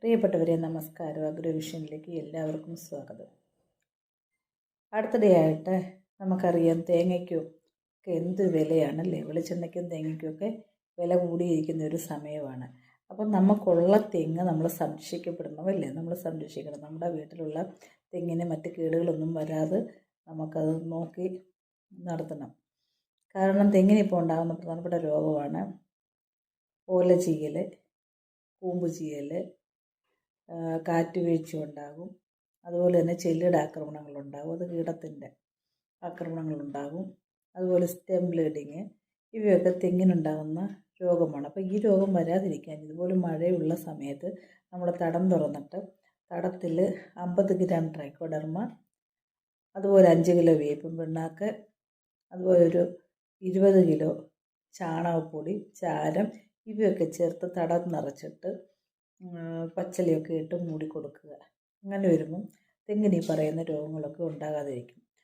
പ്രിയപ്പെട്ടവരെ നമസ്കാരം. അഗ്രോവിഷനിലേക്ക് എല്ലാവർക്കും സ്വാഗതം. അടുത്തിടെയായിട്ട് നമുക്കറിയാം തേങ്ങയ്ക്കൊക്കെ എന്ത് വിലയാണല്ലേ. വെളിച്ചെണ്ണയ്ക്കും തേങ്ങയ്ക്കൊക്കെ വില കൂടിയിരിക്കുന്ന ഒരു സമയമാണ്. അപ്പം നമുക്കുള്ള തെങ്ങ് നമ്മൾ സംരക്ഷിക്കപ്പെടണമല്ലേ. നമ്മൾ സംരക്ഷിക്കണം. നമ്മുടെ വീട്ടിലുള്ള തെങ്ങിന് മറ്റ് കേടുകളൊന്നും വരാതെ നമുക്കത് നോക്കി നടത്തണം. കാരണം തെങ്ങിനിപ്പോൾ ഉണ്ടാകുന്ന പ്രധാനപ്പെട്ട രോഗമാണ് ഓല ചീയൽ, കൂമ്പ് ചീയൽ, കാറ്റുവീഴ്ച ഉണ്ടാകും. അതുപോലെ തന്നെ ചെല്ലിയുടെ ആക്രമണങ്ങളുണ്ടാകും. അത് കീടത്തിൻ്റെ ആക്രമണങ്ങളുണ്ടാകും. അതുപോലെ സ്റ്റെം ബ്ലീഡിങ്, ഇവയൊക്കെ തെങ്ങിനുണ്ടാകുന്ന രോഗമാണ്. അപ്പോൾ ഈ രോഗം വരാതിരിക്കാൻ ഇതുപോലെ മഴയുള്ള സമയത്ത് നമ്മൾ തടം തുറന്നിട്ട് തടത്തിൽ 50 ഗ്രാം ട്രൈക്കോഡർമ, അതുപോലെ 5 കിലോ വേപ്പിൻ പിണ്ണാക്ക്, അതുപോലെ ഒരു 20 കിലോ ചാണകപ്പൊടി, ചാരം, ഇവയൊക്കെ ചേർത്ത് തടം നിറച്ചിട്ട് പച്ചിലയൊക്കെ ഇട്ട് മൂടി കൊടുക്കുക. അങ്ങനെ വരുമ്പം തെങ്ങിന് ഈ പറയുന്ന രോഗങ്ങളൊക്കെ ഉണ്ടാകാതിരിക്കും.